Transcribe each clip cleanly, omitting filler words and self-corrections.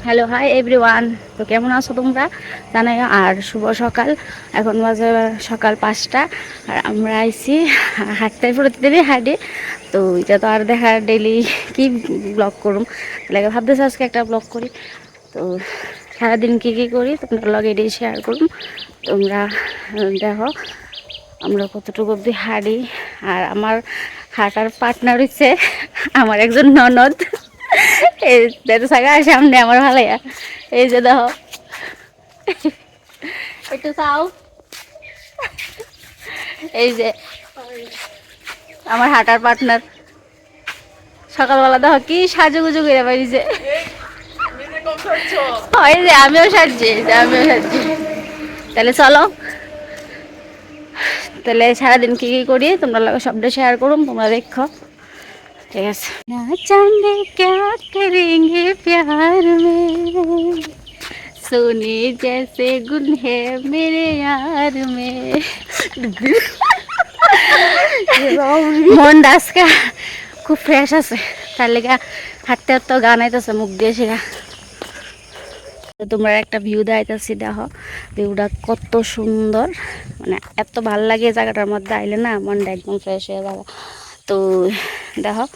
Hello, hi everyone. তো কেমন আছো তোমরা জানাই। আর শুভ সকাল। এখন বাজে সকাল 5টা। আর আমরা আইছি হাঁটতে, প্রতিদিনই হাঁটি। তো এটা তো আর দেখা ডেইলি কি ব্লগ করুম, তাহলে ভাবতেছি আজকে একটা ব্লগ করি। তো সারাদিন কী কী করি তোমরা লগে এটাই শেয়ার করুম। তোমরা দেখো আমরা কতটুকু অব্দি হাঁটি। আর আমার হাঁটার পার্টনার হচ্ছে আমার একজন ননদ। এই দেখো সাগা সামনে আমার ভালাইয়া, এই যে দেখো একটু চাও, এই যে আমার হাঁটার পার্টনার। সকালবেলা দেখো কি সাজুগুজু করে বাড়িছে। এই যে আমিও সাজছি, এই যে আমিও সাজছি। তাহলে চলো, তাহলে সারাদিন কি কি করি তোমরা লাগে সবটা শেয়ার করুম, তোমরা দেখো। ঠিক আছে। না জানে क्या करेंगे प्यार में, सोने जैसे गुल है मेरे यार में। মন আজকে খুব ফ্রেশ আছে, তার লেগে হাঁটতে হাঁটতে গান আইতেছে মুখ দিয়ে সেগা। তোমরা একটা ভিউ দেখাইতেছি, দেখো ভিউটা কত সুন্দর। মানে এত ভাল লাগে জায়গাটার মধ্যে আইলে না, মনটা একদম ফ্রেশ হয়ে যাবে। তো দেখো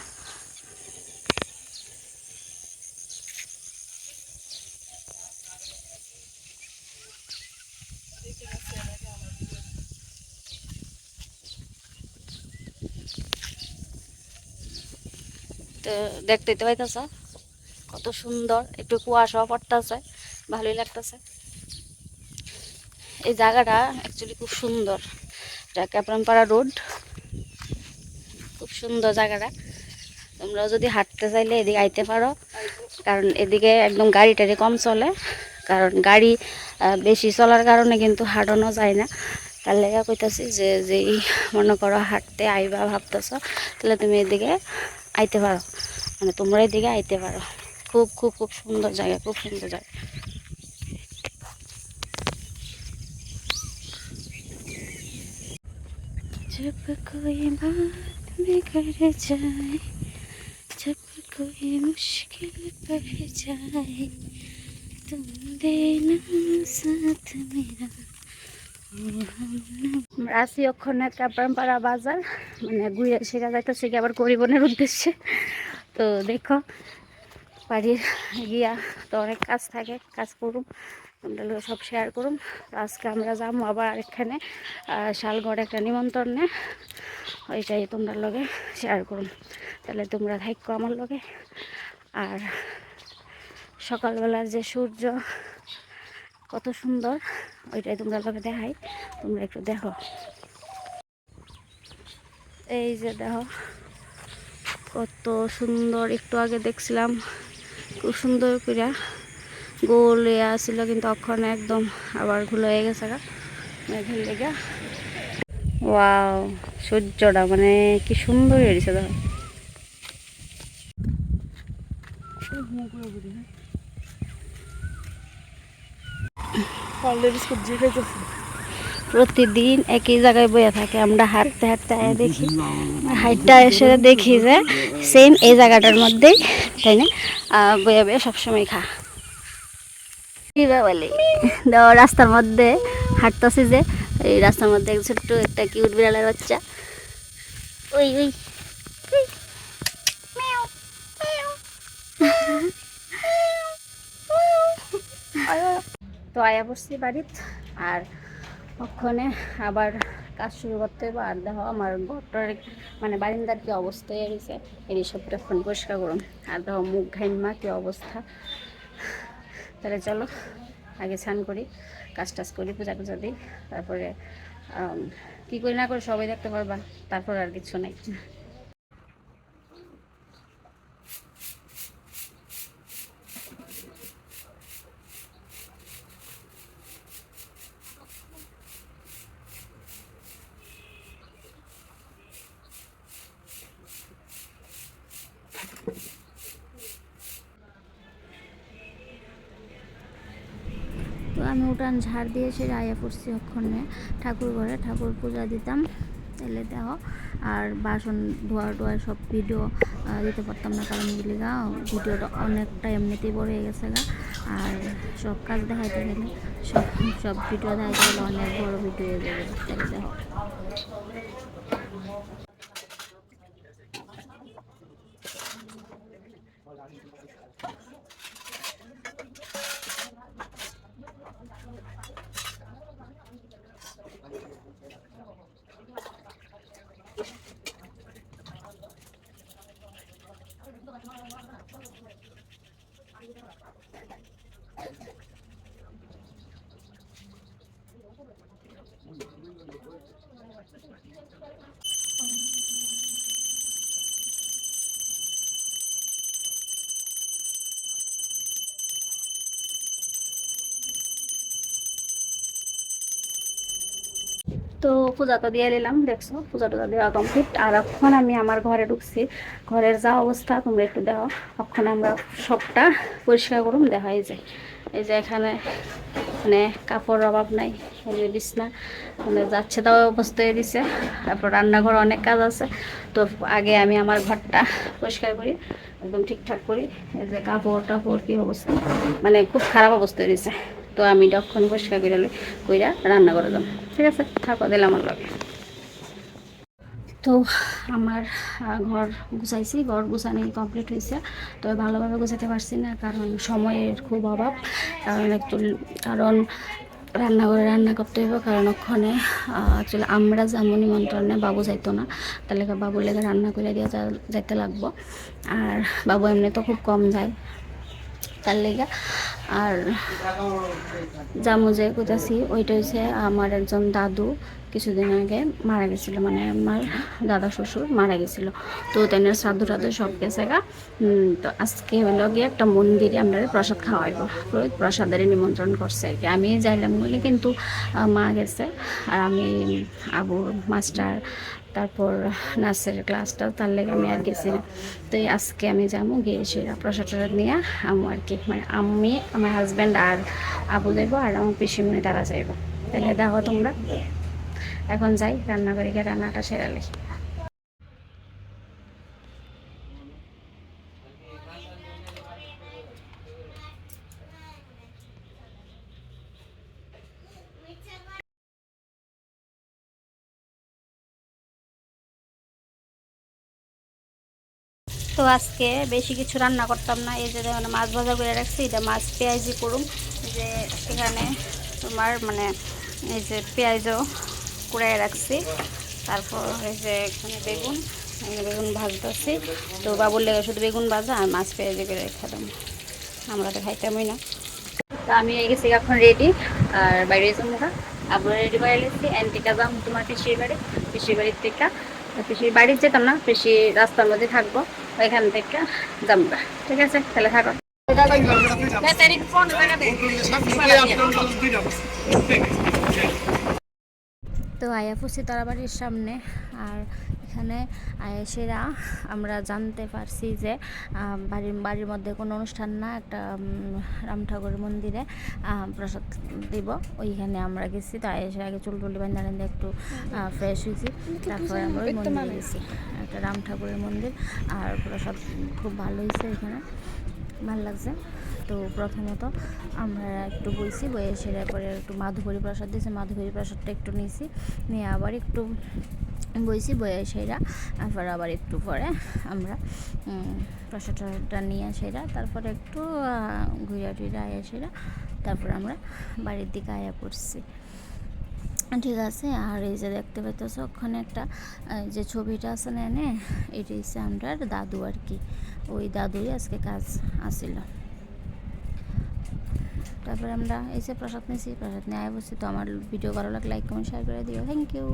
তো দেখতেই তো পাইতেছ কত সুন্দর। একটু কুয়াশাও পড়তেছে, ভালোই লাগতেছে। এই জায়গাটা অ্যাকচুয়ালি খুব সুন্দর। এটা ক্যাপ্রানপাড়া রোড, খুব সুন্দর জায়গাটা। তোমরাও যদি হাঁটতে চাইলে এদিকে আইতে পারো, কারণ এদিকে একদম গাড়ি টাড়ি কম চলে। কারণ গাড়ি বেশি চলার কারণে কিন্তু হাঁটানো যায় না। তার লেগে কইতাছি যে যেই মনে করো হাঁটতে আইবা ভাবতেছ, তাহলে তুমি এদিকে আইতে পারো, মানে তোমরা এদিকে আইতে পারো। খুব খুব খুব সুন্দর জায়গা, খুব সুন্দর জায়গা। जब कोई बात बिगड़ जाए, जब कोई मुश्किल पड़ जाए, तुम देना साथ मेरा। আমরা আছি ওখানে ক্যাপ্রানপাড়া বাজার, মানে ঘুরে শেখা যাইতেছে কি আবার গরিবনের উদ্দেশ্যে। তো দেখো বাড়ির গিয়া তো অনেক কাজ থাকে, কাজ করুম, তোমরা লোক সব শেয়ার করুম। তো আজকে আমরা যাবো আবার এখানে শালগড় একটা নিমন্ত্রণে, ওইটাই তোমরা লগে শেয়ার করুম। তাহলে তোমরা থাকো আমার লগে। আর সকালবেলার যে সূর্য কত সুন্দর, ওইটাই তোমরা লগে দেখাই, তোমরা একটু দেখো। এই যে দেখো কত সুন্দর। একটু আগে দেখছিলাম খুব সুন্দর করে গোল আসছিল, কিন্তু অক্ষণ একদম আবার ঘুলো হয়ে গেছে গা মেঘের লেগা। ওয়াও, সূর্যটা মানে কি সুন্দর হয়েছে দেখো। প্রতিদিন একই জায়গায় বইয়া থাকে, আমরা হাঁটতে হাঁটতে দেখি, হাইটটা এসে দেখি যে সেম এই জায়গাটার মধ্যেই, তাই না, বইয়া বইয়া সবসময় খা বলে। রাস্তার মধ্যে হাঁটতেছি, যে এই রাস্তার মধ্যে ছোট্ট একটা কিউট বিড়ালের বাচ্চা, ওই ওই তো আয়া পড়ছি বাড়িত। আর ওখানে আবার কাজ শুরু করতে হবে। আর দেখো আমার ঘরটার মানে বারিন্দার কি অবস্থা হয়ে গেছে, এই সবটা ফোন পরিষ্কার করুন। আর দেখো মুখ ঘাইমা কি অবস্থা। তাহলে চলো আগে স্নান করি, কাজ টাজ করি, পূজা টুজা দিই, তারপরে কী করি না করে সবাই দেখতে পারবা। তারপর আর কিছু নাই। তো আমি উঠান ঝাড় দিয়ে সে আয়া পড়ছি ওখানে ঠাকুর ঘরে, ঠাকুর পূজা দিতাম। তাহলে দেখো। আর বাসন ধোয়া সব ভিডিও দিতে পারতাম না, কারণ এগুলি গা ভিডিওটা অনেকটা এমনিতেই বড় হয়ে গেছে গা। আর সব কাজ দেখাইতে গেলে সব সব ভিডিও দেখাইতে গেলে অনেক বড় ভিডিও হয়ে যাবে। তাহলে দেখো। তো পূজা তো দিয়ে নিলাম, দেখছো পূজা টুজা দেওয়া কমপ্লিট। আর এখন আমি আমার ঘরে ঢুকছি। ঘরের যা অবস্থা তোমরা একটু দেখো। এখন আমরা সবটা পরিষ্কার করুন। দেখা এই যে এখানে মানে কাপড় অভাব নাই, এই যে বিছনা মানে যাচ্ছে তাও অবস্থা হয়ে দিছে। তারপর রান্নাঘর অনেক কাজ আছে। তো আগে আমি আমার ঘরটা পরিষ্কার করি, একদম ঠিকঠাক করি। এই যে কাপড় টাপড় কি অবস্থা, মানে খুব খারাপ অবস্থা হয়ে দিছে। তো আমি যখন পরিষ্কার কইরা রান্না করে দাম। ঠিক আছে, থাকো দিলাম আমার লগে। তো আমার ঘর গুছাইছি, ঘর গুছানি কমপ্লিট হয়েছে। তবে ভালোভাবে গুছাতে পারছি না, কারণ সময়ের খুব অভাব। কারণ রান্নাঘরে রান্না করতে হইব, কারণ ওখানে আসলে আমরা যেমন নিমন্ত্রণে বাবু যাইতো না, তাহলে বাবুর লেগে রান্না করে দিয়ে যাইতে লাগবো। আর বাবু এমনি তো খুব কম যায় তার লেগে। আর জামু যে কোথাছি ওইটা হচ্ছে আমার একজন দাদু কিছুদিন আগে মারা গেছিল, মানে আমার দাদা শ্বশুর মারা গেছিল। তো তেনের শ্রাদ্ধ টাদ্ধ সব গেছে গা। তো আজকে হলো গিয়ে একটা মন্দিরে আমরা প্রসাদ খাওয়াইব, প্রসাদের নিমন্ত্রণ করছে আর কি। আমি যাইলাম বলে, কিন্তু মা গেছে। আর আমি আবুর মাস্টার তারপর নাচের ক্লাসটা তার লেগে আমি আর গেছি না। তো আজকে আমি যাবো, গিয়ে সেরা প্রসাদ টসাদ নিয়ে আমু আর কি, মানে আমি আমার হাজব্যান্ড আর আবু যাইব, আর আমার পিসিমণি তারা যাইব। তাহলে দেখো তোমরা, এখন যাই রান্না করে গিয়ে রান্নাটা সেরালে। তো আজকে বেশি কিছু রান্না করতাম না। এই যে মানে মাছ ভাজা করে রাখছি, এটা মাছ পেঁয়াজি করুম। যে এখানে তোমার মানে এই যে পেঁয়াজও কুড়াই রাখছি। তারপর এই যে এখানে বেগুন, বেগুন ভাজতেছি। তো বাবুর লেগে শুধু বেগুন ভাজা আর মাছ পেঁয়াজি করে রেখে দেবো, আমরা তো খাইতামই না। তো আমি এই গেছি এখন রেডি, আর বাইরে যাবো। আবার রেডি করে এসেছি। অ্যান্টিকা যাম তোমার পিসির বাড়ির থেকে। পিসির বাড়ির যেতাম না, পিসি রাস্তার মধ্যে থাকবো, ওইখান থেকে যাবো। ঠিক আছে, তাহলে থাকো। তো আয়া পড়ছি তারা বাড়ির সামনে। আর এখানে আয়েসেরা আমরা জানতে পারছি যে বাড়ির মধ্যে কোনো অনুষ্ঠান না, একটা রাম ঠাকুরের মন্দিরে প্রসাদ দিব, ওইখানে আমরা গেছি। তো আয়েসের আগে চুল টুলি বান্ধা একটু ফ্রেশ হয়েছি, তারপরে আমরা ওই মন্দিরে গেছি, একটা রাম ঠাকুরের মন্দির। আর প্রসাদ খুব ভালো হয়েছে, এখানে ভালো লাগছে। তো প্রথমত আমরা একটু বইছি, বইয়ে সেরে পরে একটু মাধুকরী প্রসাদ দিয়েছে, মাধুকরী প্রসাদটা একটু নিয়েছি, নিয়ে আবার একটু বইছি, বইয়ে সেরা তারপর আবার একটু পরে আমরা প্রসাদটা নিয়ে সেরা, তারপরে একটু ঘুরা টুরা আয়া সেরা, তারপর আমরা বাড়ির দিকে আয়া পড়ছি। ঠিক আছে। আর এই যে দেখতে পাইতেছ ওখানে একটা যে ছবিটা আছে না, এনে এটি হচ্ছে আমরা দাদু আর কি, ওই দাদুই আজকে কাজ আসিল। তারপরে আমরা এই যে প্রসাদ নিয়েছি, প্রসাদ নিয়ে আয় বসছি। তো আমার ভিডিও ভালো লাগলে লাইক কমেন্ট শেয়ার করে দিও। Thank you.